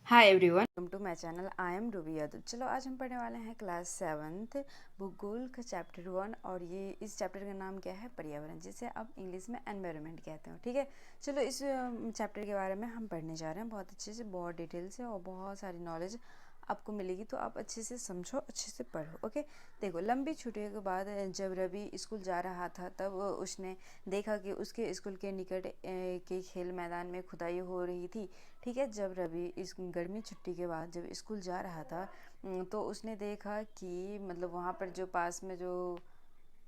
Hi everyone, welcome to my channel. I am Ruby Yadav. चलो आज हम पढ़ने वाले हैं क्लास 7th भूगोल का चैप्टर 1। और ये इस चैप्टर का नाम क्या है? पर्यावरण, जिसे आप इंग्लिश में एनवायरनमेंट कहते हो। ठीक है, चलो इस चैप्टर के बारे में हम पढ़ने जा रहे हैं बहुत अच्छे से, बहुत डिटेल से, और बहुत सारी नॉलेज आपको मिलेगी। तो आप अच्छे से समझो, अच्छे से पढ़ो। ओके, देखो, लंबी छुट्टियों के बाद जब रवि स्कूल जा रहा था तब उसने देखा कि उसके स्कूल के निकट के खेल मैदान में खुदाई हो रही थी। ठीक है, जब रवि इस गर्मी छुट्टी के बाद जब स्कूल जा रहा था तो उसने देखा कि मतलब वहाँ पर जो पास में जो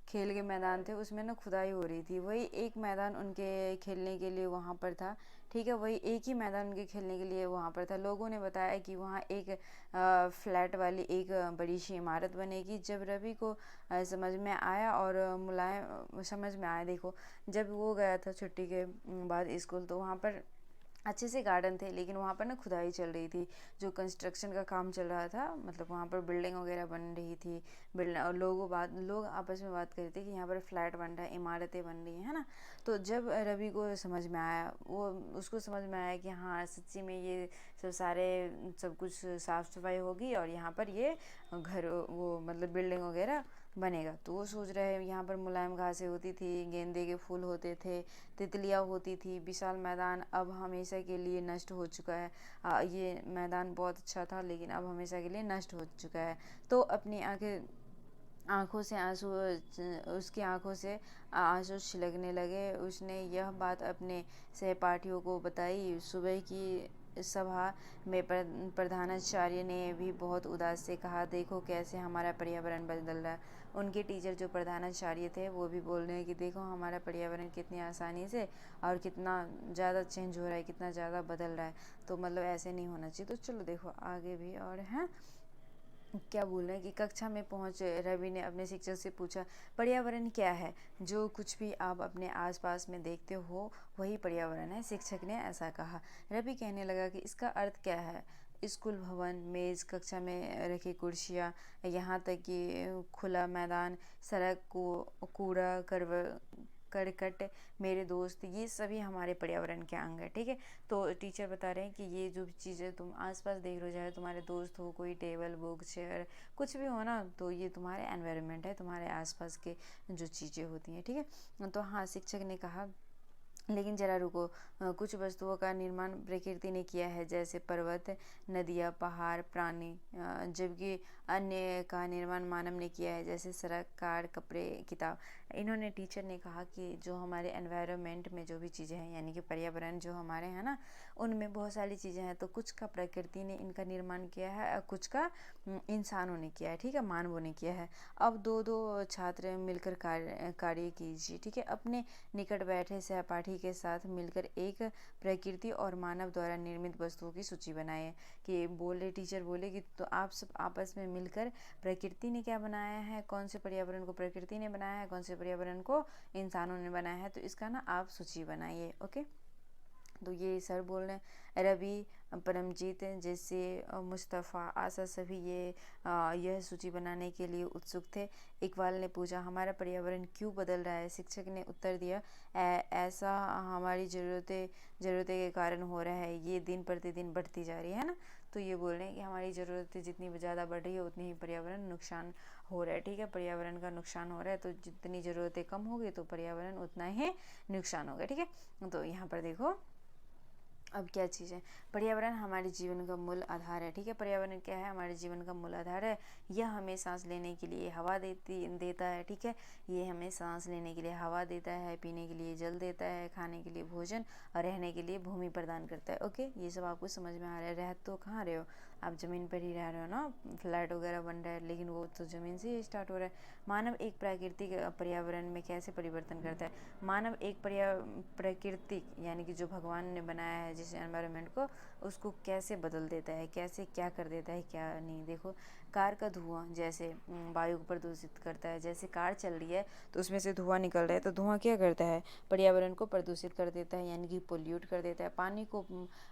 खेल के मैदान थे उसमें ना खुदाई हो रही थी। वही एक मैदान उनके खेलने के लिए वहाँ पर था। ठीक है, वही एक ही मैदान उनके खेलने के लिए वहाँ पर था। लोगों ने बताया कि वहाँ एक फ्लैट वाली एक बड़ी सी इमारत बनेगी। जब रवि को समझ में आया और मुलायम समझ में आया, देखो, जब वो गया था छुट्टी के बाद स्कूल, तो वहाँ पर अच्छे से गार्डन थे, लेकिन वहाँ पर ना खुदाई चल रही थी, जो कंस्ट्रक्शन का काम चल रहा था। मतलब वहाँ पर बिल्डिंग वगैरह बन रही थी। बिल्डिंग और लोग आपस में बात कर रहे थे कि यहाँ पर फ्लैट बन रहा है, इमारतें बन रही हैं, है ना। तो जब रवि को समझ में आया, वो उसको समझ में आया कि हाँ, सच्ची में ये सब कुछ साफ़ सफाई होगी और यहाँ पर ये घर वो मतलब बिल्डिंग वगैरह बनेगा। तो वो सोच रहे हैं, यहाँ पर मुलायम घासें होती थी, गेंदे के फूल होते थे, तितलियाँ होती थी, विशाल मैदान अब हमेशा के लिए नष्ट हो चुका है। ये मैदान बहुत अच्छा था, लेकिन अब हमेशा के लिए नष्ट हो चुका है। तो अपनी आंखों से आंसू उसकी आंखों से आंसू छिलकने लगे। उसने यह बात अपने सहपाठियों को बताई। सुबह की सभा में प्रधानाचार्य ने भी बहुत उदास से कहा, देखो कैसे हमारा पर्यावरण बदल रहा है। उनके टीचर जो प्रधानाचार्य थे वो भी बोल रहे हैं कि देखो हमारा पर्यावरण कितनी आसानी से और कितना ज़्यादा चेंज हो रहा है, कितना ज़्यादा बदल रहा है। तो मतलब ऐसे नहीं होना चाहिए। तो चलो देखो आगे भी और हैं क्या बोल रहे हैं कि कक्षा में पहुंच रवि ने अपने शिक्षक से पूछा, पर्यावरण क्या है? जो कुछ भी आप अपने आसपास में देखते हो वही पर्यावरण है, शिक्षक ने ऐसा कहा। रवि कहने लगा कि इसका अर्थ क्या है? स्कूल भवन, मेज, कक्षा में रखी कुर्सियाँ, यहाँ तक कि खुला मैदान, सड़क को कूड़ा करकट, मेरे दोस्त, ये सभी हमारे पर्यावरण के अंग है। ठीक है, तो टीचर बता रहे हैं कि ये जो भी चीज़ें तुम आसपास देख रहे हो, चाहे तुम्हारे दोस्त हो, कोई टेबल, बुक, चेयर, कुछ भी हो ना, तो ये तुम्हारे एनवायरनमेंट है, तुम्हारे आसपास के जो चीज़ें होती हैं। ठीक है, तो हाँ, शिक्षक ने कहा, लेकिन जरा रुको, कुछ वस्तुओं का निर्माण प्रकृति ने किया है, जैसे पर्वत, नदियाँ, पहाड़, प्राणी, जबकि अन्य का निर्माण मानव ने किया है, जैसे सड़क, कार, कपड़े, किताब। इन्होंने टीचर ने कहा कि जो हमारे एनवायरनमेंट में जो भी चीज़ें हैं, यानी कि पर्यावरण जो हमारे हैं ना, उनमें बहुत सारी चीज़ें हैं। तो कुछ का प्रकृति ने इनका निर्माण किया है और कुछ का इंसानों ने किया है। ठीक है, मानवों ने किया है। अब दो दो छात्र मिलकर कार्य कीजिए। ठीक है, अपने निकट बैठे सहपाठी के साथ मिलकर एक प्रकृति और मानव द्वारा निर्मित वस्तुओं की सूची बनाए। कि बोले टीचर बोले कि तो आप सब आपस में मिलकर प्रकृति ने क्या बनाया है, कौन से पर्यावरण को प्रकृति ने बनाया है, कौन से पर्यावरण को इंसानों ने बनाया है, तो इसका ना आप सूची बनाइए। ओके, तो ये सर बोल रहे हैं। रवि, परमजीत जैसे मुस्तफ़ा, आशा सभी यह सूची बनाने के लिए उत्सुक थे। इकबाल ने पूछा, हमारा पर्यावरण क्यों बदल रहा है? शिक्षक ने उत्तर दिया, ऐसा हमारी ज़रूरतें के कारण हो रहा है, ये दिन प्रतिदिन बढ़ती जा रही है ना। तो ये बोल रहे हैं कि हमारी ज़रूरतें जितनी ज़्यादा बढ़ रही है उतनी ही पर्यावरण नुकसान हो रहा है। ठीक है, पर्यावरण का नुकसान हो रहा है, तो जितनी ज़रूरतें कम होगी तो पर्यावरण उतना ही नुकसान होगा। ठीक है, तो यहाँ पर देखो अब क्या चीज़ है। पर्यावरण हमारे जीवन का मूल आधार है। ठीक है, पर्यावरण क्या है? हमारे जीवन का मूल आधार है। यह हमें सांस लेने के लिए हवा देता है। ठीक है, ये हमें सांस लेने के लिए हवा देता है, पीने के लिए जल देता है, खाने के लिए भोजन और रहने के लिए भूमि प्रदान करता है। ओके, ये सब आपको समझ में आ रहा है। रह तो कहाँ रहे हो आप? ज़मीन पर ही रह रहे हो ना। फ्लैट वगैरह बन रहा है, लेकिन वो तो ज़मीन से ही स्टार्ट हो रहा है। मानव एक प्राकृतिक पर्यावरण में कैसे परिवर्तन करता है? मानव एक प्राकृतिक यानी कि जो भगवान ने बनाया है जिस एनवायरनमेंट को, उसको कैसे बदल देता है, कैसे क्या कर देता है, क्या नहीं। देखो, कार का धुआं जैसे वायु को प्रदूषित करता है। जैसे कार चल रही है तो उसमें से धुआं निकल रहा है, तो धुआं क्या करता है, पर्यावरण को प्रदूषित कर देता है, यानी कि पोल्यूट कर देता है। पानी को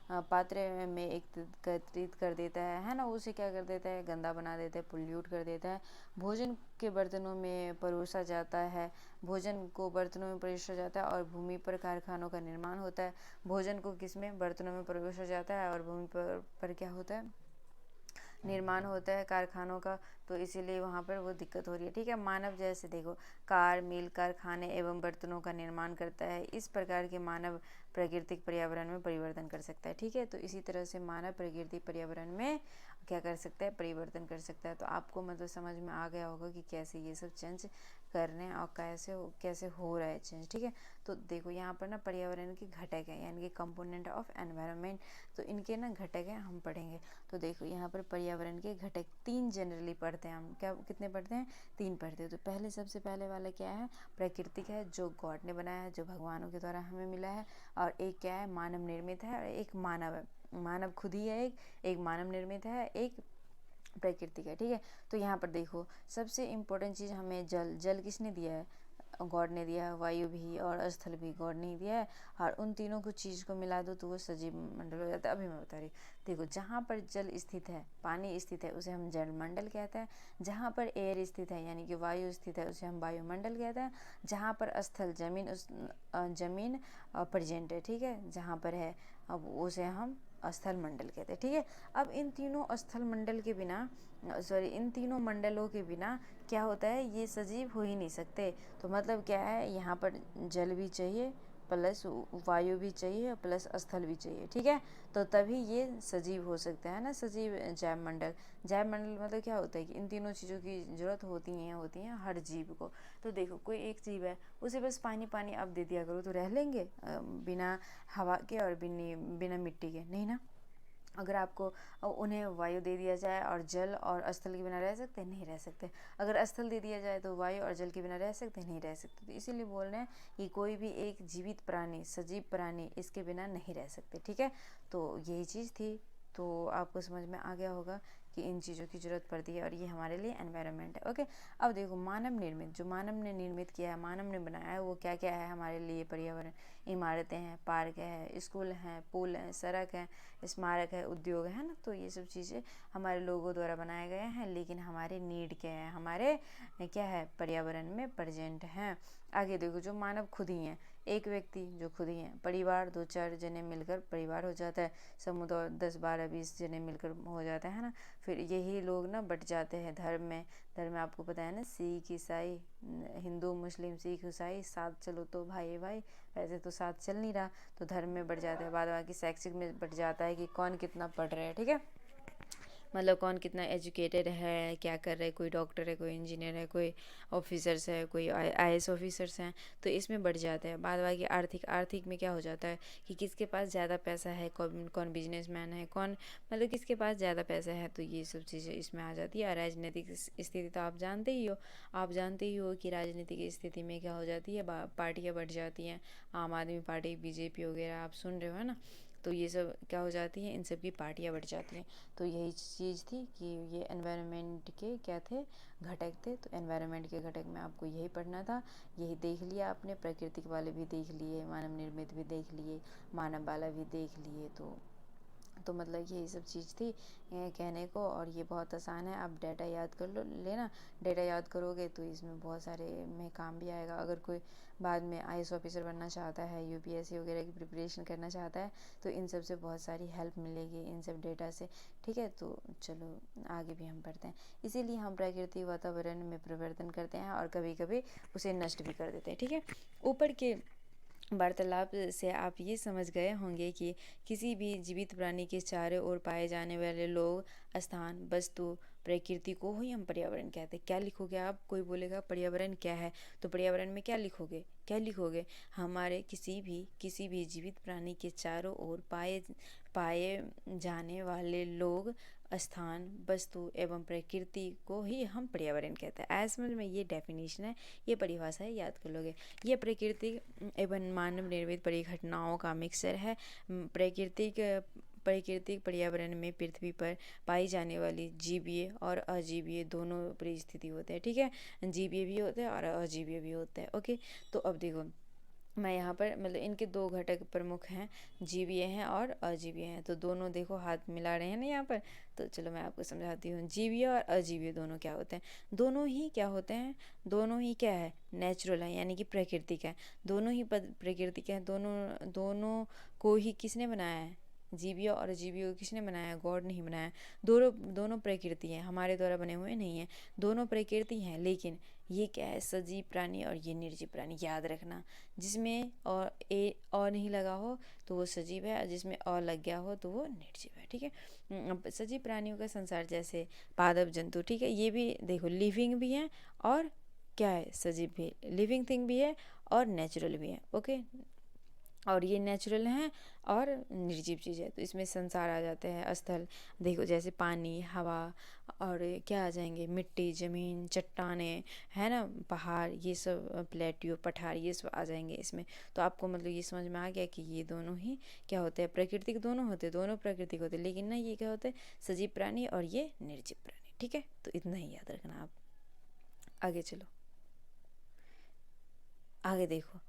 पात्र में एकत्रित कर देता है ना, उसे क्या कर देता है, गंदा बना देता है, पोल्यूट कर देता है। भोजन के बर्तनों में परोसा जाता है, भोजन को बर्तनों में परोसा जाता है और भूमि पर कारखानों का निर्माण होता है। भोजन को किस में, बर्तनों में परोसा जाता है और भूमि पर क्या होता है, निर्माण होता है कारखानों का, तो इसीलिए वहाँ पर वो दिक्कत हो रही है। ठीक है, मानव जैसे देखो कार, मिल, कारखाने एवं बर्तनों का निर्माण करता है। इस प्रकार के मानव प्राकृतिक पर्यावरण में परिवर्तन कर सकता है। ठीक है, तो इसी तरह से मानव प्राकृतिक पर्यावरण में क्या कर सकता है, परिवर्तन कर सकता है। तो आपको मतलब समझ में आ गया होगा कि कैसे ये सब चेंज करने और कैसे हो रहा है चेंज। ठीक है, तो देखो यहाँ पर ना पर्यावरण के घटक है, यानी कि कंपोनेंट ऑफ एनवायरनमेंट, तो इनके ना घटक है, हम पढ़ेंगे। तो देखो यहाँ पर पर्यावरण के घटक 3 जनरली पढ़ते हैं हम, क्या कितने पढ़ते हैं, 3 पढ़ते हैं। तो पहले सबसे पहले वाला क्या है, प्राकृतिक है, जो गॉड ने बनाया है, जो भगवानों के द्वारा हमें मिला है। और एक क्या है, मानव निर्मित है, और एक मानव है, मानव खुद ही है, एक मानव निर्मित है, एक प्राकृतिक है। ठीक है, तो यहाँ पर देखो सबसे इम्पोर्टेंट चीज़ हमें जल किसने दिया है, गॉड ने दिया है, वायु भी और स्थल भी गॉड ने ही दिया है। और उन तीनों को चीज़ को मिला दो तो वो सजीव मंडल हो जाता है। अभी मैं बता रही हूँ, देखो जहाँ पर जल स्थित है, पानी स्थित है, उसे हम जल मंडल कहते हैं। जहाँ पर एयर स्थित है, यानी कि वायु स्थित है, उसे हम वायुमंडल कहते हैं। जहाँ पर स्थल जमीन प्रेजेंट है, ठीक है, जहाँ पर है, अब उसे हम स्थल मंडल कहते हैं। ठीक है, अब इन तीनों स्थल मंडल के बिना इन तीनों मंडलों के बिना क्या होता है, ये सजीव हो ही नहीं सकते। तो मतलब क्या है, यहाँ पर जल भी चाहिए, प्लस वायु भी चाहिए, प्लस स्थल भी चाहिए। ठीक है, तो तभी ये सजीव हो सकता है ना, सजीव जैव मंडल। जैव मंडल मतलब क्या होता है कि इन तीनों चीज़ों की जरूरत होती हैं हर जीव को। तो देखो कोई एक जीव है, उसे बस पानी पानी अब दे दिया करो तो रह लेंगे बिना हवा के और बिना मिट्टी के, नहीं ना। अगर आपको उन्हें वायु दे दिया जाए और जल और स्थल के बिना रह सकते, नहीं रह सकते। अगर स्थल दे दिया जाए तो वायु और जल के बिना रह सकते, नहीं रह सकते। तो इसीलिए बोल रहे हैं कि कोई भी एक जीवित प्राणी, सजीव प्राणी इसके बिना नहीं रह सकते। ठीक है, तो यही चीज़ थी। तो आपको समझ में आ गया होगा कि इन चीज़ों की ज़रूरत पड़ती है और ये हमारे लिए एनवायरनमेंट है। ओके, अब देखो मानव निर्मित, जो मानव ने निर्मित किया है, मानव ने बनाया है, वो क्या क्या है हमारे लिए पर्यावरण। इमारतें हैं, पार्क है, स्कूल हैं, पुल हैं, सड़क है, स्मारक है, उद्योग है ना। तो ये सब चीज़ें हमारे लोगों द्वारा बनाए गए हैं, लेकिन हमारे नीड के हैं, हमारे क्या है, पर्यावरण में प्रेजेंट हैं। आगे देखो, जो मानव खुद ही हैं, एक व्यक्ति जो खुद ही हैं, परिवार 2-4 जने मिलकर परिवार हो जाता है, समुदाय 10-12-20 जने मिलकर हो जाता है ना। फिर यही लोग ना बट जाते हैं धर्म में आपको पता है ना, सिख ईसाई, हिंदू मुस्लिम सिख ईसाई, साथ चलो तो भाई भाई, वैसे तो साथ चल नहीं रहा, तो धर्म में बढ़ जाता है। बाद बाकी शैक्षिक में बढ़ जाता है कि कौन कितना पढ़ रहा है। ठीक है, मतलब कौन कितना एजुकेटेड है, क्या कर रहे हैं, कोई डॉक्टर है, कोई इंजीनियर है, कोई ऑफिसर्स है, कोई IAS ऑफिसर्स हैं, तो इसमें बढ़ जाता है। बाद बाकी आर्थिक में क्या हो जाता है कि किसके पास ज़्यादा पैसा है, कौन बिजनेसमैन है, कौन मतलब किसके पास ज़्यादा पैसा है, तो ये सब चीज़ें इसमें आ जाती है। और राजनीतिक स्थिति तो आप जानते ही हो कि राजनीतिक स्थिति में क्या हो जाती है, पार्टियाँ बढ़ जाती हैं। आम आदमी पार्टी, BJP वगैरह आप सुन रहे हो, है ना। तो ये सब क्या हो जाती हैं, इन सब की पार्टियाँ बढ़ जाती हैं। तो यही चीज़ थी कि ये एनवायरनमेंट के क्या थे, घटक थे। तो एनवायरनमेंट के घटक में आपको यही पढ़ना था, यही देख लिया आपने। प्राकृतिक वाले भी देख लिए, मानव निर्मित भी देख लिए, मानव वाला भी देख लिए। तो मतलब यही सब चीज़ थी कहने को। और ये बहुत आसान है, आप डाटा याद कर लेना। डाटा याद करोगे तो इसमें बहुत सारे में काम भी आएगा। अगर कोई बाद में IAS ऑफिसर बनना चाहता है, UPSC वगैरह की प्रिपरेशन करना चाहता है, तो इन सब से बहुत सारी हेल्प मिलेगी, इन सब डेटा से। ठीक है, तो चलो आगे भी हम पढ़ते हैं। इसीलिए हम प्राकृतिक वातावरण में परिवर्तन करते हैं और कभी कभी उसे नष्ट भी कर देते हैं। ठीक है, ऊपर के वार्तालाप से आप ये समझ गए होंगे कि किसी भी जीवित प्राणी के चारों ओर पाए जाने वाले लोग, स्थान, वस्तु, प्रकृति को ही हम पर्यावरण कहते हैं। क्या लिखोगे आप, कोई बोलेगा पर्यावरण क्या है, तो पर्यावरण में क्या लिखोगे, हमारे किसी भी जीवित प्राणी के चारों ओर पाए जाने वाले लोग, स्थान, वस्तु एवं प्रकृति को ही हम पर्यावरण कहते हैं। ऐसे समझ में ये डेफिनेशन है, ये परिभाषा है, याद कर लोगे। ये प्रकृति एवं मानव निर्मित परिघटनाओं का मिक्सचर है। प्राकृतिक प्राकृतिक पर्यावरण में पृथ्वी पर पाई जाने वाली जीवीय और अजीवीय दोनों परिस्थिति होते हैं, ठीक है। जीवीय भी होते हैं और अजीवीय भी होते हैं। ओके, तो अब देखो मैं यहाँ पर मतलब इनके दो घटक प्रमुख हैं, जीवीय हैं और अजीवीय हैं। तो दोनों देखो हाथ मिला रहे हैं ना यहाँ पर। तो चलो मैं आपको समझाती हूँ, जीवीय और अजीवीय दोनों क्या होते हैं। दोनों ही क्या होते हैं, दोनों ही क्या है, नेचुरल है, यानी कि प्राकृतिक है। दोनों ही प्राकृतिक है। दोनों दोनों को ही किसने बनाया है, जीवीय और अजीवीय को किसने बनाया है, गॉड नहीं बनाया। दोनों दोनों प्रकृति हैं, हमारे द्वारा बने हुए नहीं हैं। दोनों प्रकृति हैं, लेकिन ये क्या है, सजीव प्राणी और ये निर्जीव प्राणी। याद रखना, जिसमें और नहीं लगा हो तो वो सजीव है, और जिसमें और लग गया हो तो वो निर्जीव है, ठीक है। अब सजीव प्राणियों का संसार जैसे पादप जंतु, ठीक है, ये भी देखो लिविंग भी हैं और क्या है, सजीव भी, लिविंग थिंग भी है और नेचुरल भी है। ओके, और ये नेचुरल हैं और निर्जीव चीज़ है। तो इसमें संसार आ जाते हैं, स्थल देखो जैसे पानी, हवा, और क्या आ जाएंगे, मिट्टी, ज़मीन, चट्टानें, है ना, पहाड़, ये सब, प्लेट्यू, पठार, ये सब आ जाएंगे इसमें। तो आपको मतलब ये समझ में आ गया कि ये दोनों ही क्या होते हैं, प्राकृतिक दोनों होते हैं, दोनों प्राकृतिक होते हैं, लेकिन ना ये क्या होते हैं, सजीव प्राणी और ये निर्जीव प्राणी, ठीक है। तो इतना ही याद रखना आप। आगे चलो, आगे देखो,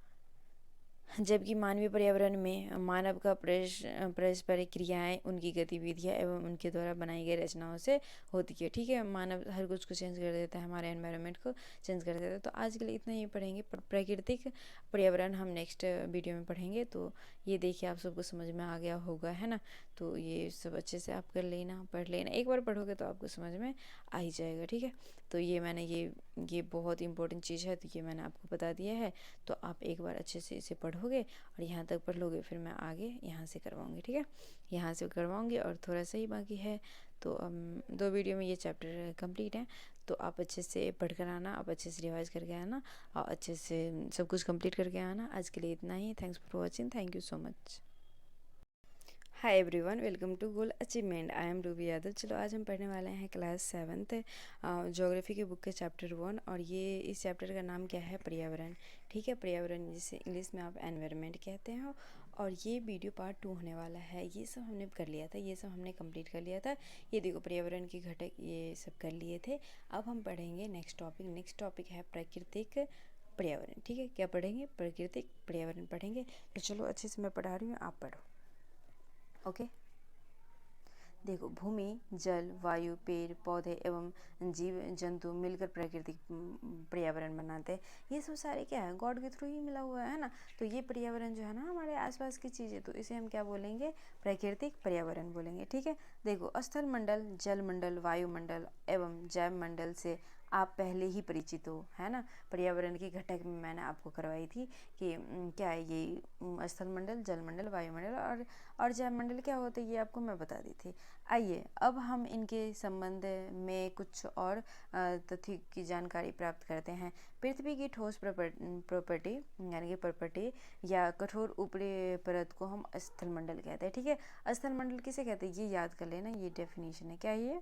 जबकि मानवीय पर्यावरण में मानव का पारस्परिक क्रियाएं उनकी गतिविधियां एवं उनके द्वारा बनाई गई रचनाओं से होती है, ठीक है। मानव हर कुछ को चेंज कर देता है, हमारे एनवायरनमेंट को चेंज कर देता है। तो आज के लिए इतना ही पढ़ेंगे, प्राकृतिक पर्यावरण हम नेक्स्ट वीडियो में पढ़ेंगे। तो ये देखिए आप सबको समझ में आ गया होगा, है ना। तो ये सब अच्छे से आप कर लेना, पढ़ लेना, एक बार पढ़ोगे तो आपको समझ में आ ही जाएगा, ठीक है। तो ये मैंने ये बहुत इंपॉर्टेंट चीज़ है, तो ये मैंने आपको बता दिया है। तो आप एक बार अच्छे से इसे पढ़ोगे और यहाँ तक पढ़ लोगे, फिर मैं आगे यहाँ से करवाऊँगी, ठीक है, यहाँ से करवाऊँगी। और थोड़ा सा ही बाकी है, तो 2 वीडियो में ये चैप्टर कंप्लीट है। तो आप अच्छे से पढ़ कर आना, आप अच्छे से रिवाइज करके आना और अच्छे से सब कुछ कंप्लीट करके आना। आज के लिए इतना ही। Thanks for watching, thank you so much. Hi everyone, welcome to goal achievement. I am Ruby Yadav. चलो आज हम पढ़ने वाले हैं क्लास 7th ज्योग्राफी के बुक के चैप्टर 1, और ये इस चैप्टर का नाम क्या है, पर्यावरण, ठीक है। पर्यावरण जिसे इंग्लिश में आप एनवायरनमेंट कहते हैं। और ये वीडियो पार्ट 2 होने वाला है। ये सब हमने कर लिया था, ये सब हमने कंप्लीट कर लिया था। ये देखो पर्यावरण के घटक ये सब कर लिए थे। अब हम पढ़ेंगे नेक्स्ट टॉपिक। नेक्स्ट टॉपिक है प्राकृतिक पर्यावरण, ठीक है। क्या पढ़ेंगे, प्राकृतिक पर्यावरण पढ़ेंगे। तो चलो अच्छे से मैं पढ़ा रही हूँ, आप पढ़ो। ओके, देखो, भूमि, जल, वायु, पेड़ पौधे एवं जीव जंतु मिलकर प्राकृतिक पर्यावरण बनाते हैं। ये सब सारे क्या है, गॉड के थ्रू ही मिला हुआ है ना। तो ये पर्यावरण जो है ना हमारे आसपास की चीज़ें, तो इसे हम क्या बोलेंगे, प्राकृतिक पर्यावरण बोलेंगे, ठीक है। देखो, स्थल मंडल, जल मंडल, वायुमंडल एवं जैव मंडल से आप पहले ही परिचित हो, है ना। पर्यावरण के घटक में मैंने आपको करवाई थी कि क्या है ये स्थल मंडल, जल मंडल, वायुमंडल और जैव मंडल क्या होते हैं, ये आपको मैं बता दी थी। आइए अब हम इनके संबंध में कुछ और तथ्य की जानकारी प्राप्त करते हैं। पृथ्वी की ठोस प्रॉपर्टी यानी कि प्रॉपर्टी या कठोर ऊपरी परत को हम स्थल मंडल कहते हैं, ठीक है। स्थल मंडल किसे कहते हैं, ये याद कर लेना, ये डेफिनेशन है। क्या ये,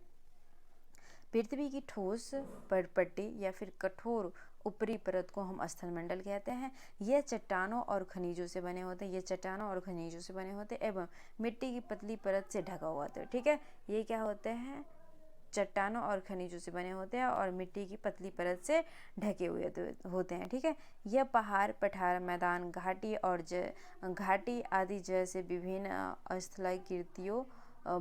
पृथ्वी की ठोस परपट्टी या फिर कठोर ऊपरी परत को हम स्थलमंडल कहते हैं। यह चट्टानों और खनिजों से बने होते हैं, ये चट्टानों और खनिजों से बने होते हैं एवं मिट्टी की पतली परत से ढका हुआ होता है, ठीक है। ये क्या होते हैं, चट्टानों और खनिजों से बने होते हैं और मिट्टी की पतली परत से ढके हुए होते हैं, ठीक है। यह पहाड़, पठार, मैदान, घाटी और घाटी आदि जैसे विभिन्न स्थलाकृतियों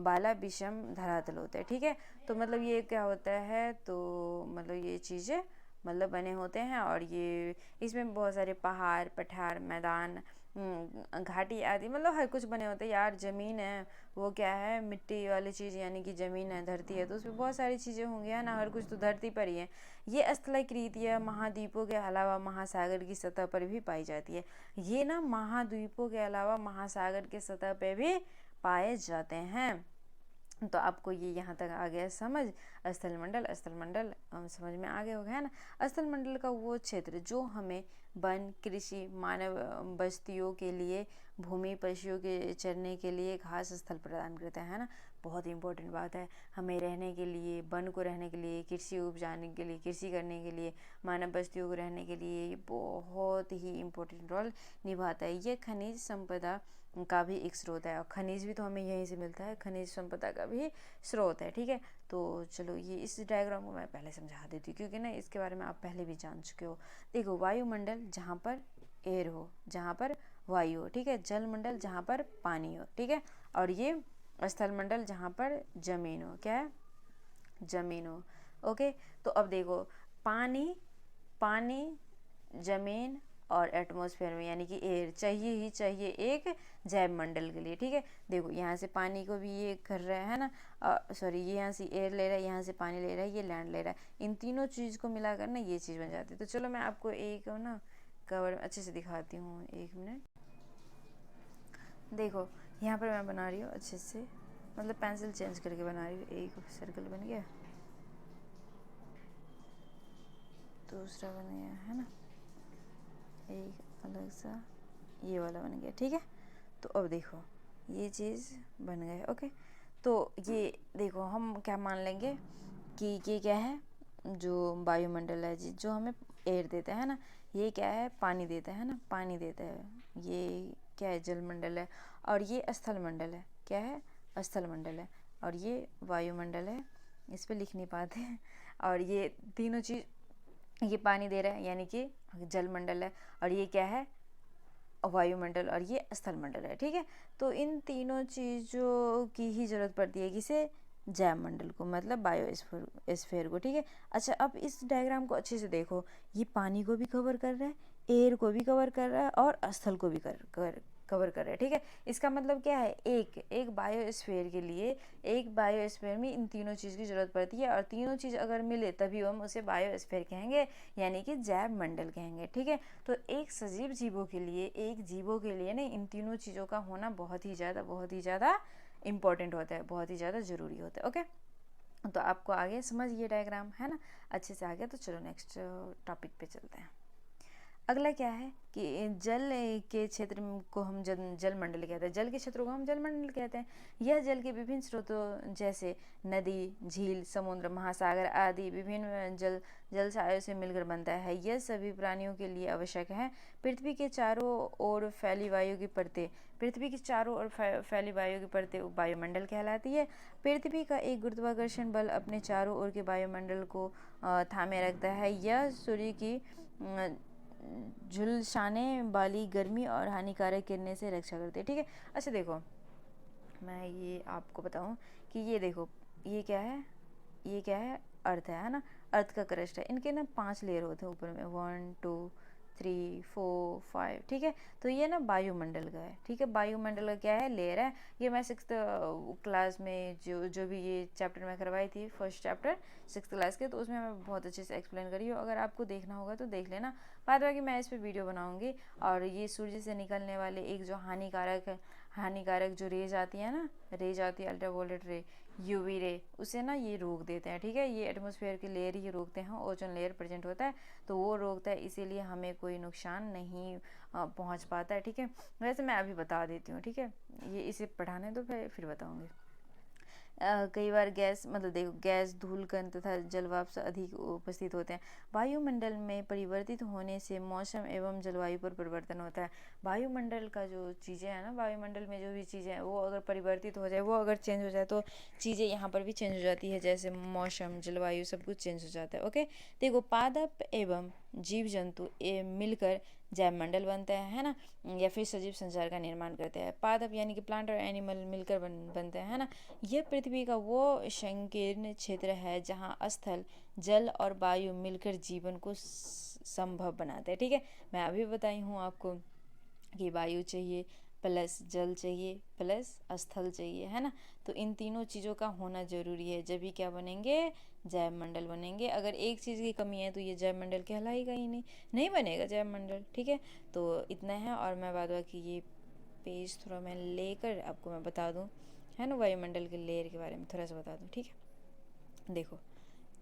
बाला विषम धरातल होते हैं, ठीक है। तो मतलब ये क्या होता है, तो मतलब ये चीज़ें मतलब बने होते हैं, और ये इसमें बहुत सारे पहाड़, पठार, मैदान, घाटी आदि मतलब हर कुछ बने होते हैं। यार ज़मीन है वो क्या है, मिट्टी वाली चीज़, यानी कि ज़मीन है, धरती है, तो उसमें बहुत सारी चीज़ें होंगी, है ना। हर कुछ तो धरती पर ही है। ये स्थलाकृतियाँ महाद्वीपों के अलावा महासागर की सतह पर भी पाई जाती है। ये ना महाद्वीपों के अलावा महासागर के सतह पर भी पाए जाते हैं। तो आपको ये यहाँ तक आ गया समझ। स्थल मंडल समझ में आ गया होगा, है ना। स्थल मंडल का वो क्षेत्र जो हमें वन कृषि, मानव बस्तियों के लिए भूमि, पशुओं के चरने के लिए घास स्थल प्रदान करता है ना। बहुत इंपॉर्टेंट बात है, हमें रहने के लिए, वन को रहने के लिए, कृषि उपजाने के लिए, कृषि करने के लिए, मानव बस्तियों को रहने के लिए ये बहुत ही इम्पोर्टेंट रोल निभाता है। ये खनिज संपदा का भी एक स्रोत है, और खनिज भी तो हमें यहीं से मिलता है, खनिज संपदा का भी स्रोत है। ठीक है, तो चलो ये इस डायग्राम को मैं पहले समझा देती हूँ, क्योंकि ना इसके बारे में आप पहले भी जान चुके हो। देखो, वायुमंडल जहाँ पर एयर हो, जहाँ पर वायु हो, ठीक है, जलमंडल जहाँ पर पानी हो, ठीक है, और ये स्थलमंडल जहाँ पर जमीन हो। क्या है? जमीन हो। ओके, तो अब देखो, पानी पानी जमीन और एटमॉस्फेयर में यानी कि एयर चाहिए ही चाहिए एक जैव मंडल के लिए। ठीक है, देखो यहाँ से पानी को भी ये कर रहा है ना, सॉरी, ये यहाँ से एयर ले रहा है, यहाँ से पानी ले रहा है, ये लैंड ले रहा है, इन तीनों चीज़ को मिलाकर ना ये चीज़ बन जाती है। तो चलो मैं आपको एक ना कवर अच्छे से दिखाती हूँ, 1 मिनट। देखो यहाँ पर मैं बना रही हूँ अच्छे से, मतलब पेंसिल चेंज करके बना रही हूँ। एक सर्कल बन गया, दूसरा बन गया है ना, एक अलग सा ये वाला बन गया। ठीक है, तो अब देखो ये चीज़ बन गया। ओके, तो ये देखो हम क्या मान लेंगे कि ये क्या है, जो वायुमंडल है जो हमें एयर देता है ना, ये क्या है, पानी देता है ना, पानी देता है, ये क्या है, जलमंडल है, और ये स्थल मंडल है। क्या है? स्थल मंडल है, और ये वायुमंडल है, इस पर लिख नहीं पाते हैं, और ये तीनों चीज़, ये पानी दे रहा है यानी कि जलमंडल है, और ये क्या है, वायुमंडल, और ये स्थल मंडल है। ठीक है, तो इन तीनों चीज़ों की ही ज़रूरत पड़ती है किसे, जैव मंडल को, मतलब बायोस्फीयर को। ठीक है, अच्छा अब इस डायग्राम को अच्छे से देखो, ये पानी को भी कवर कर रहा है, एयर को भी कवर कर रहा है, और स्थल को भी कवर कर रहा है। ठीक है, इसका मतलब क्या है, एक बायोस्फीयर के लिए, एक बायोस्फीयर में इन तीनों चीज़ की ज़रूरत पड़ती है, और तीनों चीज़ अगर मिले तभी हम उसे बायोस्फीयर कहेंगे, यानी कि जैव मंडल कहेंगे। ठीक है, तो एक सजीव जीवों के लिए, एक जीवों के लिए ना इन तीनों चीज़ों का होना बहुत ही ज़्यादा इम्पॉर्टेंट होता है, बहुत ही ज़्यादा ज़रूरी होता है। ओके, तो आपको आगे समझ ये डायग्राम है ना अच्छे से आ गया। तो चलो नेक्स्ट टॉपिक पे चलते हैं। अगला क्या है कि जल के क्षेत्र को हम जल मंडल कहते हैं, जल के क्षेत्रों को हम जल मंडल कहते हैं। यह जल के विभिन्न स्रोतों जैसे नदी, झील, समुद्र, महासागर आदि विभिन्न जलसायों से मिलकर बनता है। यह सभी प्राणियों के लिए आवश्यक है। पृथ्वी के चारों ओर फैली वायु की परतें, पृथ्वी के चारों ओर फैली वायु की परतें वायुमंडल कहलाती है। पृथ्वी का एक गुरुत्वाकर्षण बल अपने चारों ओर के वायुमंडल को थामे रखता है। यह सूर्य की झुलसाने वाली गर्मी और हानिकारक किरणें से रक्षा करते हैं। ठीक है, अच्छा देखो मैं ये आपको बताऊं कि ये देखो, ये क्या है, ये क्या है, अर्थ है ना, अर्थ का क्रस्ट है। इनके ना 5 लेयर होते हैं ऊपर में, 1 2 3 4 5। ठीक है, तो ये ना वायुमंडल का है। ठीक है, वायुमंडल का क्या है, लेयर है। ये मैं 6th क्लास में जो भी ये चैप्टर मैं करवाई थी, फर्स्ट चैप्टर 6th क्लास के, तो उसमें मैं बहुत अच्छे से एक्सप्लेन करी हूँ। अगर आपको देखना होगा तो देख लेना, बाद बाकी मैं इस पर वीडियो बनाऊंगी। और ये सूर्य से निकलने वाले एक जो हानिकारक जो रेज आती है ना, रेज आती है, अल्ट्रावायलेट रे, यूवी रे, उसे ना ये रोक देते हैं। ठीक है, ये एटमॉस्फेयर की लेयर ही रोकते हैं, ओजोन लेयर प्रेजेंट होता है तो वो रोकता है, इसीलिए हमें कोई नुकसान नहीं पहुंच पाता है। ठीक है, वैसे मैं अभी बता देती हूँ। ठीक है, ये इसे पढ़ाने दो, फिर बताऊँगी। कई बार गैस, मतलब देखो, गैस, धूल कण तथा जलवाष्प अधिक उपस्थित होते हैं। वायुमंडल में परिवर्तित होने से मौसम एवं जलवायु पर परिवर्तन होता है। वायुमंडल का जो चीज़ें हैं ना, वायुमंडल में जो भी चीज़ें हैं वो अगर परिवर्तित हो जाए, वो अगर चेंज हो जाए तो चीज़ें यहाँ पर भी चेंज हो जाती है, जैसे मौसम, जलवायु, सब कुछ चेंज हो जाता है। ओके, देखो, पादप एवं जीव जंतु मिलकर जैव मंडल बनता है ना, या फिर सजीव संसार का निर्माण करते हैं। पादप यानी कि प्लांट और एनिमल मिलकर बनते हैं ना। यह पृथ्वी का वो संकीर्ण क्षेत्र है जहाँ स्थल, जल और वायु मिलकर जीवन को संभव बनाते हैं। ठीक है, मैं अभी बताई हूँ आपको कि वायु चाहिए प्लस जल चाहिए प्लस स्थल चाहिए, है ना। तो इन तीनों चीज़ों का होना ज़रूरी है, जब भी क्या बनेंगे, जैव मंडल बनेंगे। अगर एक चीज़ की कमी है तो ये जैव मंडल कहलाएगा ही नहीं बनेगा जैव मंडल। ठीक है, तो इतना है। और मैं बाद बाकी ये पेज थोड़ा मैं लेकर आपको मैं बता दूँ, है ना, वायुमंडल के लेयर के बारे में थोड़ा सा बता दूँ। ठीक है, देखो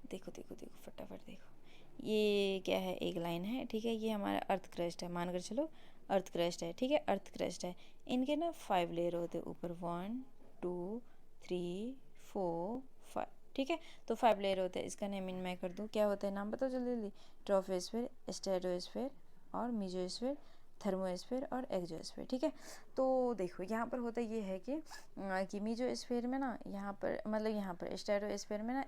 देखो देखो देखो फटाफट देखो, ये क्या है, एक लाइन है, ठीक है। ये हमारा अर्थ क्रस्ट है, मानकर चलो अर्थ क्रस्ट है, ठीक है, अर्थ क्रस्ट है। इनके ना 5 लेयर होते हैं ऊपर, 1 2 3 4 5, ठीक है। तो 5 लेयर होते हैं। इसका नेम मैं कर दूँ, क्या होता है, नाम बताओ जल्दी जल्दी। ट्रोपोस्फेयर, स्ट्रेटोस्फेयर और मेसोस्फेयर, थर्मोस्फेयर और एक्सोस्फेयर, ठीक है। तो देखो यहाँ पर होता ये है कि मेसोस्फेयर में ना, यहाँ पर मतलब यहाँ पर स्ट्रेटोस्फेयर में ना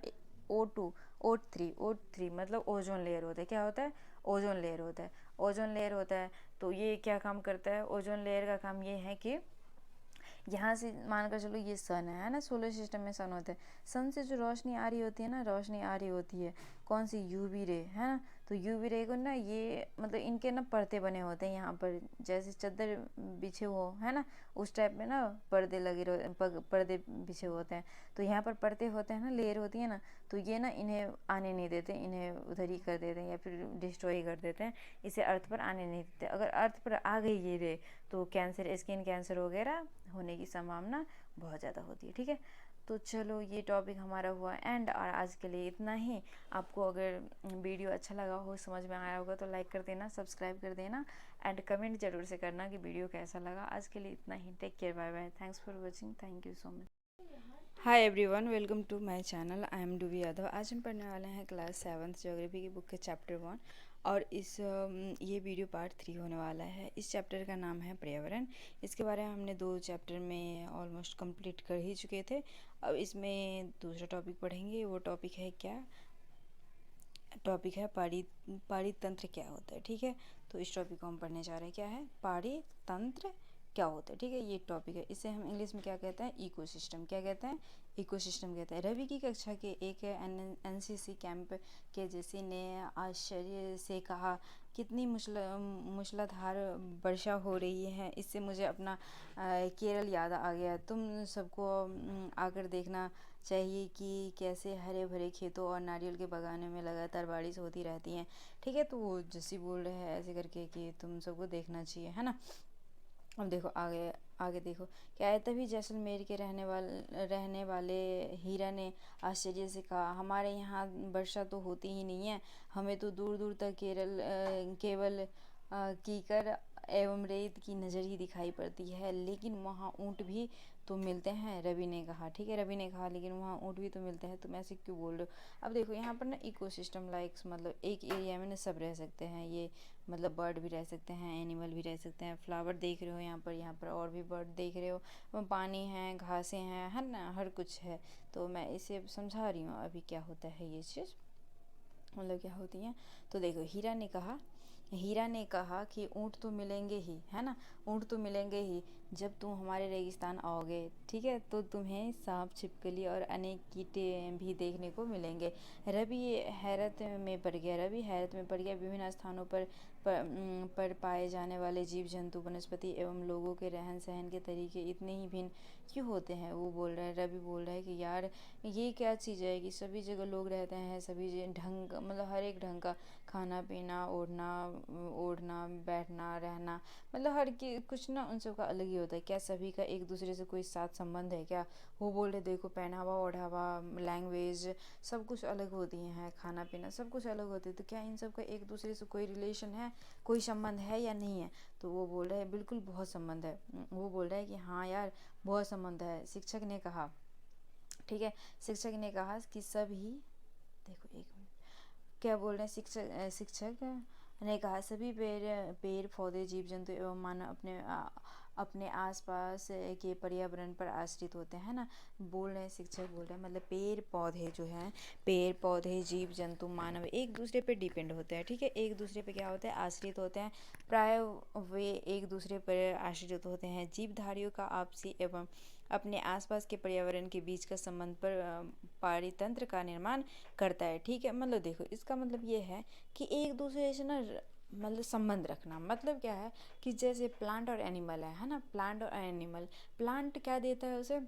O3 मतलब ओजोन लेयर होता है। क्या होता है, ओजोन लेयर होता है, ओजोन लेयर होता है। तो ये क्या काम करता है, ओजोन लेयर का काम ये है कि यहाँ से मानकर चलो ये सन है ना, सोलर सिस्टम में सन होता है। सन से जो रोशनी आ रही होती है ना, रोशनी आ रही होती है कौन सी, यूवी रे, है ना। तो यूवी रे को ना, ये मतलब इनके ना पर्दे बने होते हैं यहाँ पर, जैसे चादर बिछे हो, है ना, उस टाइप में ना पर्दे लगे पर्दे बिछे होते हैं। तो यहाँ पर पर्दे होते हैं ना, लेयर होती है ना, तो ये ना इन्हें आने नहीं देते, इन्हें उधर ही कर देते हैं या फिर डिस्ट्रॉय कर देते हैं, इसे अर्थ पर आने नहीं देते। अगर अर्थ पर आ गई ये रे तो कैंसर, स्किन कैंसर वगैरह होने की संभावना बहुत ज़्यादा होती है, ठीक है। तो चलो ये टॉपिक हमारा हुआ एंड, और आज के लिए इतना ही। आपको अगर वीडियो अच्छा लगा हो, समझ में आया होगा तो लाइक कर देना, सब्सक्राइब कर देना एंड कमेंट जरूर से करना कि वीडियो कैसा लगा। आज के लिए इतना ही। Take care, bye bye, thanks for watching, thank you so much. Hi everyone, welcome to my channel. I am डूबी यादव। आज हम पढ़ने वाले हैं क्लास 7th ज्योग्राफी की बुक के चैप्टर 1 और ये वीडियो पार्ट 3 होने वाला है। इस चैप्टर का नाम है पर्यावरण। इसके बारे में हमने 2 चैप्टर में ऑलमोस्ट कंप्लीट कर ही चुके थे। अब इसमें दूसरा टॉपिक पढ़ेंगे। वो टॉपिक है क्या, टॉपिक है पारितंत्र क्या होता है, ठीक है। तो इस टॉपिक को हम पढ़ने जा रहे हैं। क्या है पारितंत्र क्या होता है, ठीक है, ये टॉपिक है। इसे हम इंग्लिश में क्या कहते हैं, इकोसिस्टम। क्या कहते हैं, इकोसिस्टम कहते हैं। रवि की कक्षा के एक एनसीसी कैंप के जेसी ने आश्चर्य से कहा, कितनी मूसलाधार वर्षा हो रही है, इससे मुझे अपना केरल याद आ गया। तुम सबको आकर देखना चाहिए कि कैसे हरे भरे खेतों और नारियल के बगानों में लगातार बारिश होती रहती है, ठीक है। तो वो जैसी बोल रहे हैं ऐसे करके कि तुम सबको देखना चाहिए, है ना। अब देखो आगे, आगे देखो क्या है। तभी जैसलमेर के रहने वाले हीरा ने आश्चर्य से कहा, हमारे यहाँ वर्षा तो होती ही नहीं है, हमें तो दूर दूर तक केवल कीकर एवं रेत की नज़र ही दिखाई पड़ती है। लेकिन वहाँ ऊँट भी तो मिलते हैं, रवि ने कहा, ठीक है। रवि ने कहा लेकिन वहाँ ऊँट भी तो मिलते हैं, तुम ऐसे क्यों बोल रहे हो। अब देखो यहाँ पर ना इकोसिस्टम लाइक्स मतलब एक एरिया में ना सब रह सकते हैं। ये मतलब बर्ड भी रह सकते हैं, एनिमल भी रह सकते हैं। फ्लावर देख रहे हो यहाँ पर और भी बर्ड देख रहे हो, पानी है, घासें हैं, है ना, हर कुछ है। तो मैं इसे समझा रही हूँ अभी क्या होता है ये चीज़, मतलब क्या होती है। तो देखो हीरा ने कहा कि ऊँट तो मिलेंगे ही, है ना, ऊँट तो मिलेंगे ही। जब तुम हमारे रेगिस्तान आओगे, ठीक है, तो तुम्हें सांप, छिपकली और अनेक कीटे भी देखने को मिलेंगे। रवि हैरत में पड़ गया। विभिन्न स्थानों पर पाए जाने वाले जीव जंतु, वनस्पति एवं लोगों के रहन सहन के तरीके इतने ही भिन्न क्यों होते हैं। वो बोल रहे हैं, रवि बोल रहा है कि यार ये क्या चीज़ है कि सभी जगह लोग रहते हैं, सभी ढंग मतलब हर एक ढंग का खाना पीना, ओढ़ना बैठना रहना, मतलब हर की कुछ ना उन सब का अलग ही होता है। क्या सभी का एक दूसरे से कोई साथ संबंध है क्या। वो बोल रहे देखो पहनावा ओढ़ावा, लैंग्वेज सब कुछ अलग होती है, खाना पीना सब कुछ अलग होती है। तो क्या इन सब का एक दूसरे से कोई रिलेशन है, कोई संबंध है या नहीं है। तो वो बोल रहे हैं बिल्कुल बहुत संबंध है। वो बोल रहा है कि हाँ यार बहुत संबंध है। शिक्षक ने कहा, ठीक है, शिक्षक ने कहा कि सभी, देखो एक मिनट, क्या बोल रहे हैं, शिक्षक ने कहा सभी पेड़ पौधे जीव जंतु एवं मानव अपने आसपास के पर्यावरण पर आश्रित होते हैं ना। बोल रहे हैं, शिक्षक बोल रहे हैं मतलब पेड़ पौधे जो हैं, पेड़ पौधे जीव जंतु मानव एक दूसरे पे डिपेंड होते हैं, ठीक है, एक दूसरे पे क्या होते हैं, आश्रित होते हैं। प्राय वे एक दूसरे पर आश्रित होते हैं। जीवधारियों का आपसी एवं अपने आसपास के पर्यावरण के बीच का संबंध पर पारितंत्र का निर्माण करता है, ठीक है। मतलब देखो इसका मतलब ये है कि एक दूसरे से ना मतलब संबंध रखना। मतलब क्या है कि जैसे प्लांट और एनिमल है ना, प्लांट और एनिमल, प्लांट क्या देता है, उसे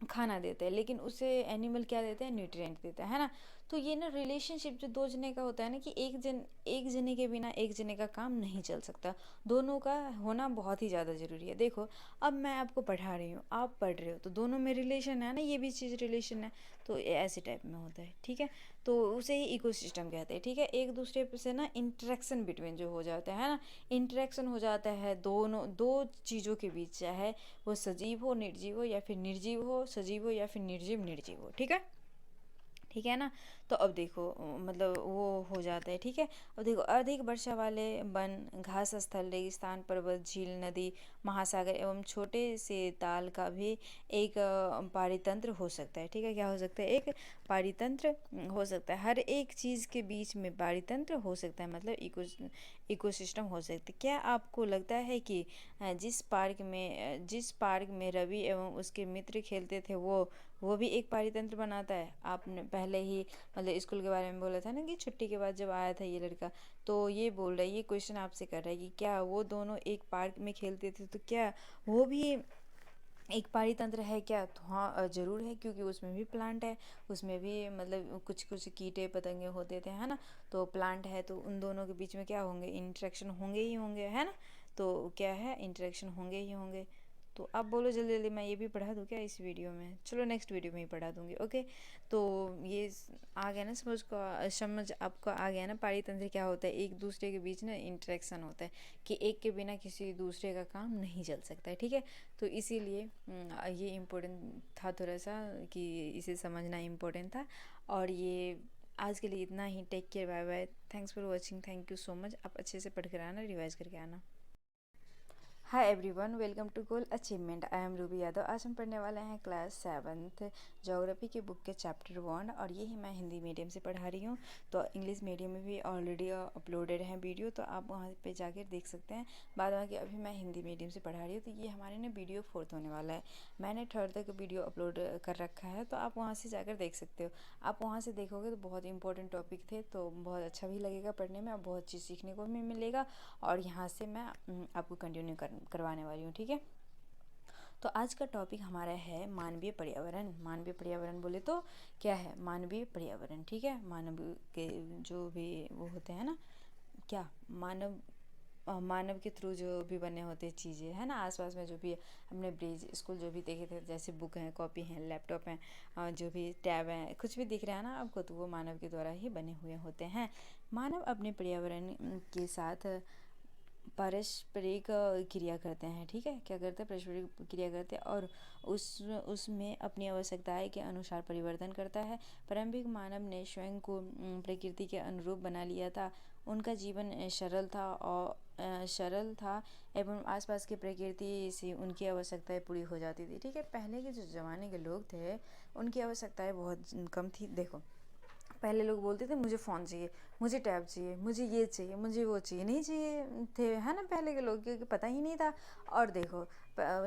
खाना देते हैं, लेकिन उसे एनिमल क्या देते हैं, न्यूट्रिएंट देता है ना। तो ये ना रिलेशनशिप जो दो जने का होता है ना कि एक जने के बिना एक जने का काम नहीं चल सकता, दोनों का होना बहुत ही ज़्यादा ज़रूरी है। देखो, अब मैं आपको पढ़ा रही हूँ, आप पढ़ रहे हो, तो दोनों में रिलेशन है ना, ये भी चीज़ रिलेशन है, तो ऐसे टाइप में होता है, ठीक है। तो उसे ही इकोसिस्टम कहते हैं, ठीक है। एक दूसरे से ना इंटरेक्शन बिटवीन जो हो जाता है ना, इंटरेक्शन हो जाता है दो चीज़ों के बीच, चाहे वो सजीव हो निर्जीव हो, या फिर निर्जीव हो सजीव हो, या फिर निर्जीव निर्जीव हो, ठीक है, ठीक है ना। तो अब देखो मतलब वो हो जाता है, ठीक है। अब देखो, अधिक वर्षा वाले वन, घास स्थल, रेगिस्तान, पर्वत, झील, नदी, महासागर एवं छोटे से ताल का भी एक पारितंत्र हो सकता है, ठीक है। क्या हो सकता है? एक पारितंत्र हो सकता है। हर एक चीज़ के बीच में पारितंत्र हो सकता है, मतलब इकोसिस्टम हो सकता है। क्या आपको लगता है कि जिस पार्क में रवि एवं उसके मित्र खेलते थे, वो भी एक पारितंत्र बनाता है? आपने पहले ही मतलब स्कूल के बारे में बोला था ना कि छुट्टी के बाद जब आया था ये लड़का, तो ये बोल रहा है, ये क्वेश्चन आपसे कर रहा है कि क्या वो दोनों एक पार्क में खेलते थे, तो क्या वो भी एक पारितंत्र है क्या? तो हाँ, ज़रूर है, क्योंकि उसमें भी प्लांट है, उसमें भी मतलब कुछ कुछ कीटे पतंगे होते थे, है ना। तो प्लांट है, तो उन दोनों के बीच में क्या होंगे? इंटरेक्शन होंगे ही होंगे, है ना। तो क्या है? इंटरेक्शन होंगे ही होंगे। तो अब बोलो जल्दी जल्दी, मैं ये भी पढ़ा दूँ क्या इस वीडियो में? चलो नेक्स्ट वीडियो में ही पढ़ा दूँगी, ओके। तो ये आ गया ना समझ आपको आ गया ना, पारितंत्र क्या होता है? एक दूसरे के बीच ना इंटरेक्शन होता है कि एक के बिना किसी दूसरे का काम नहीं चल सकता है, ठीक है। तो इसीलिए ये इम्पोर्टेंट था थोड़ा सा, कि इसे समझना इम्पोर्टेंट था। और ये आज के लिए इतना ही। Take care, bye bye, thanks for watching, thank you so much. आप अच्छे से पढ़ कर आना, रिवाइज करके आना। Hi everyone, welcome to goal achievement. I am Ruby Yadav. आज हम पढ़ने वाले हैं क्लास 7th ज्योग्राफी के बुक के चैप्टर 1, और ये ही मैं हिंदी मीडियम से पढ़ा रही हूँ। तो इंग्लिश मीडियम में भी ऑलरेडी अपलोडेड है वीडियो, तो आप वहाँ पे जाकर देख सकते हैं। बाद बाकी अभी मैं हिंदी मीडियम से पढ़ा रही हूँ, तो ये हमारे ना वीडियो 4th होने वाला है। मैंने 3rd तक वीडियो अपलोड कर रखा है, तो आप वहाँ से जाकर देख सकते हो। आप वहाँ से देखोगे तो बहुत इंपॉर्टेंट टॉपिक थे, तो बहुत अच्छा भी लगेगा पढ़ने में, और बहुत चीज़ सीखने को भी मिलेगा। और यहाँ से मैं आपको कंटिन्यू करवाने वाली हूँ, ठीक है। तो आज का टॉपिक हमारा है मानवीय पर्यावरण। मानवीय पर्यावरण बोले तो क्या है? मानवीय पर्यावरण, ठीक है। मानव के जो भी वो होते हैं ना, क्या मानव के थ्रू जो भी बने होते चीज़ें है ना, आसपास में जो भी हमने ब्रिज स्कूल जो भी देखे थे, जैसे बुक हैं, कॉपी हैं, लैपटॉप हैं, जो भी टैब हैं, कुछ भी दिख रहा है ना आपको, तो वो मानव के द्वारा ही बने हुए होते हैं। मानव अपने पर्यावरण के साथ पारस्परिक क्रिया करते हैं, ठीक है। क्या करते हैं? पारस्परिक क्रिया करते हैं, और उसमें अपनी आवश्यकताएं के अनुसार परिवर्तन करता है। प्रारंभिक मानव ने स्वयं को प्रकृति के अनुरूप बना लिया था। उनका जीवन सरल था एवं आसपास की प्रकृति से उनकी आवश्यकताएं पूरी हो जाती थी, ठीक है। पहले के जो ज़माने के लोग थे, उनकी आवश्यकताएं बहुत कम थी। देखो, पहले लोग बोलते थे मुझे फ़ोन चाहिए, मुझे टैब चाहिए, मुझे ये चाहिए, मुझे वो चाहिए, नहीं चाहिए थे, है ना, पहले के लोग, क्योंकि पता ही नहीं था। और देखो,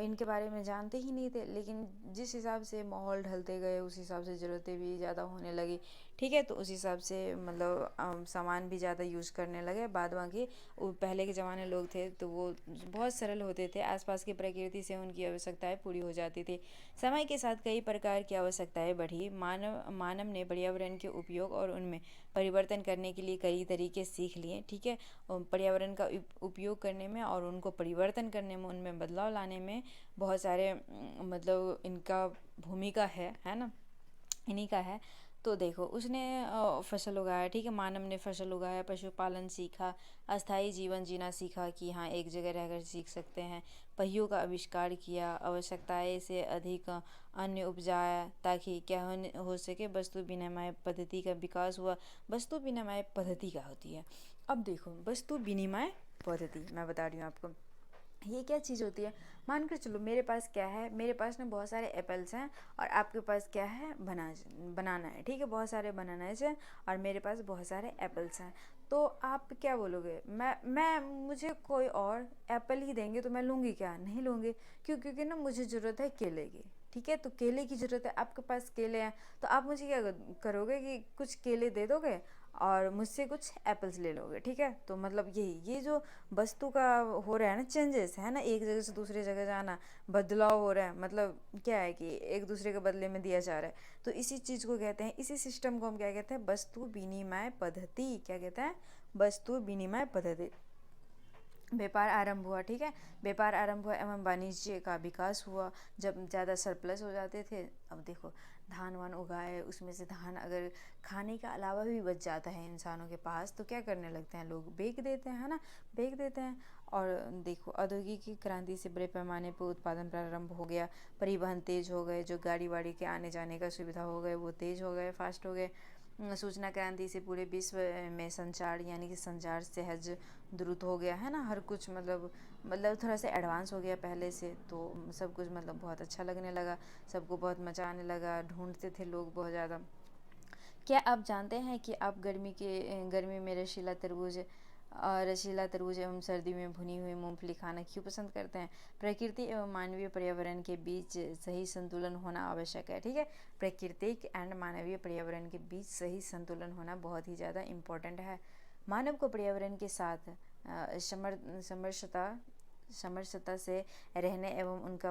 इनके बारे में जानते ही नहीं थे। लेकिन जिस हिसाब से माहौल ढलते गए, उस हिसाब से ज़रूरतें भी ज़्यादा होने लगी, ठीक है। तो उस हिसाब से मतलब सामान भी ज़्यादा यूज़ करने लगे। बाद बाकी वो पहले के ज़माने लोग थे, तो वो बहुत सरल होते थे, आसपास की प्रकृति से उनकी आवश्यकताएं पूरी हो जाती थी। समय के साथ कई प्रकार की आवश्यकताएं बढ़ी। मानव ने पर्यावरण के उपयोग और उनमें परिवर्तन करने के लिए कई तरीके सीख लिए, ठीक है। पर्यावरण का उपयोग करने में और उनको परिवर्तन करने में, उनमें बदलाव लाने में बहुत सारे मतलब इनका भूमिका है ना, इन्हीं का है। तो देखो, उसने फसल उगाया, ठीक है। मानव ने फसल उगाया, पशुपालन सीखा, अस्थायी जीवन जीना सीखा कि हाँ एक जगह रहकर सीख सकते हैं। पहियों का आविष्कार किया, आवश्यकताएं से अधिक अन्न उपजाया ताकि क्या हो सके, वस्तु विनिमय पद्धति का विकास हुआ। वस्तु विनिमय पद्धति क्या होती है? अब देखो, वस्तु विनिमय पद्धति मैं बता रही हूँ आपको, ये क्या चीज़ होती है? मान कर चलो, मेरे पास क्या है, मेरे पास ना बहुत सारे एप्पल्स हैं, और आपके पास क्या है? बनाना है, ठीक है। बहुत सारे बनानास हैं, और मेरे पास बहुत सारे एप्पल्स हैं। तो आप क्या बोलोगे? मैं मुझे कोई और एप्पल ही देंगे तो मैं लूँगी क्या? नहीं लूँगी। क्यों? क्योंकि ना मुझे ज़रूरत है केले की, ठीक है। तो केले की ज़रूरत है, आपके पास केले हैं, तो आप मुझे क्या करोगे कि कुछ केले दे दोगे, और मुझसे कुछ एप्पल्स ले लोगे, ठीक है। तो मतलब यही ये जो वस्तु का हो रहा है ना चेंजेस, है ना, एक जगह से दूसरी जगह जाना, बदलाव हो रहा है, मतलब क्या है कि एक दूसरे के बदले में दिया जा रहा है। तो इसी चीज़ को कहते हैं, इसी सिस्टम को हम क्या कहते हैं, वस्तु विनिमय पद्धति। क्या कहते हैं, वस्तु विनिमय पद्धति। व्यापार आरंभ हुआ, ठीक है। व्यापार आरंभ हुआ एवं वाणिज्य का विकास हुआ जब ज़्यादा सरप्लस हो जाते थे। अब देखो धान वान उगाए, उसमें से धान अगर खाने के अलावा भी बच जाता है इंसानों के पास, तो क्या करने लगते हैं लोग, बेच देते हैं, है ना, बेच देते हैं। और देखो औद्योगिक क्रांति से बड़े पैमाने पर उत्पादन प्रारंभ हो गया, परिवहन तेज हो गए, जो गाड़ी वाड़ी के आने जाने का सुविधा हो गए वो तेज हो गए, फास्ट हो गए। सूचना क्रांति से पूरे विश्व में संचार यानी कि संचार सहज द्रुत हो गया, है ना, हर कुछ मतलब थोड़ा सा एडवांस हो गया पहले से, तो सब कुछ मतलब बहुत अच्छा लगने लगा, सबको बहुत मज़ा आने लगा, ढूंढते थे लोग बहुत ज़्यादा। क्या आप जानते हैं कि आप गर्मी में रसीला तरबूज एवं सर्दी में भुनी हुई मूंगफली खाना क्यों पसंद करते हैं? प्रकृति एवं मानवीय पर्यावरण के बीच सही संतुलन होना आवश्यक है, ठीक है। प्राकृतिक एंड मानवीय पर्यावरण के बीच सही संतुलन होना बहुत ही ज़्यादा इम्पोर्टेंट है। मानव को पर्यावरण के साथ समरसता समरसता से रहने एवं उनका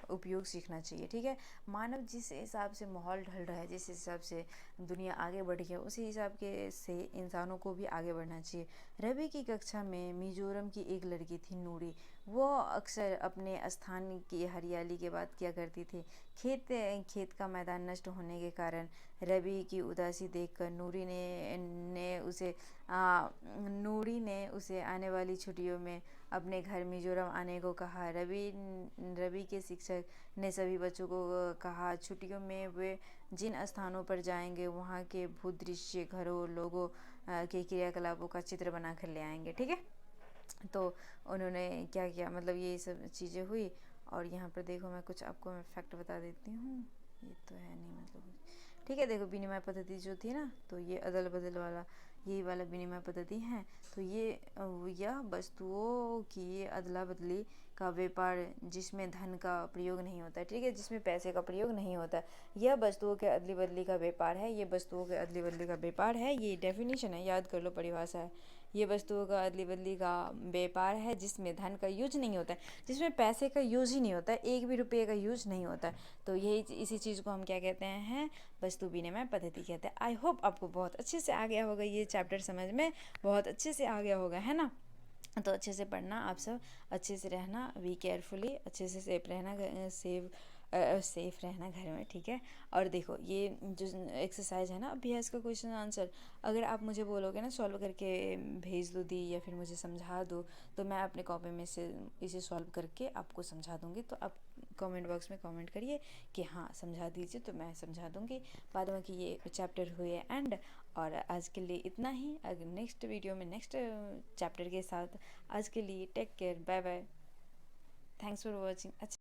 उपयोग सीखना चाहिए, ठीक है। मानव जिस हिसाब से माहौल ढल रहा है, जिस हिसाब से दुनिया आगे बढ़ रही है, उसी हिसाब के से इंसानों को भी आगे बढ़ना चाहिए। रवि की कक्षा में मिजोरम की एक लड़की थी नूरी। वो अक्सर अपने स्थान की हरियाली की बात किया करती थी। खेत का मैदान नष्ट होने के कारण रवि की उदासी देखकर नूरी ने उसे आने वाली छुट्टियों में अपने घर मिजोरम आने को कहा। रवि के शिक्षक ने सभी बच्चों को कहा छुट्टियों में वे जिन स्थानों पर जाएंगे वहाँ के भूदृश्य, घरों, लोगों के क्रियाकलापों का चित्र बना कर ले आएंगे, ठीक है। तो उन्होंने क्या किया, मतलब ये सब चीज़ें हुई। और यहाँ पर देखो मैं कुछ आपको मैं फैक्ट बता देती हूँ, ये तो है नहीं मतलब, ठीक है। देखो विनिमय पद्धति जो थी ना, तो ये अदल बदल वाला यही वाला विनिमय पद्धति है। तो यह वस्तुओं की अदला बदली का व्यापार जिसमें धन का प्रयोग नहीं होता है, ठीक है, जिसमें पैसे का प्रयोग नहीं होता है, यह वस्तुओं के अदली बदली का व्यापार है। ये वस्तुओं के अदली बदली का व्यापार है, ये डेफिनेशन है, याद कर लो, परिभाषा है। ये वस्तुओं का अदली बदली का व्यापार है जिसमें धन का यूज नहीं होता है, जिसमें पैसे का यूज ही नहीं होता है, एक भी रुपये का यूज नहीं होता है। तो यही इसी चीज़ को हम क्या कहते हैं, वस्तु विनिमय पद्धति कहते हैं। आई होप आपको बहुत अच्छे से आ गया होगा, ये चैप्टर समझ में बहुत अच्छे से आ गया होगा, है ना। तो अच्छे से पढ़ना, आप सब अच्छे से रहना, बी केयरफुली, अच्छे से सेफ रहना, सेफ रहना घर में, ठीक है। और देखो ये जो एक्सरसाइज है ना, अभ्यास का क्वेश्चन आंसर, अगर आप मुझे बोलोगे ना सॉल्व करके भेज दो दी, या फिर मुझे समझा दो, तो मैं अपने कॉपी में से इसे सॉल्व करके आपको समझा दूँगी। तो आप कमेंट बॉक्स में कमेंट करिए कि हाँ समझा दीजिए, तो मैं समझा दूँगी। बाद में कि ये चैप्टर हुए एंड। और आज के लिए इतना ही, अगर नेक्स्ट वीडियो में नेक्स्ट चैप्टर के साथ, आज के लिए take care, bye bye, thanks for watching. अच्छा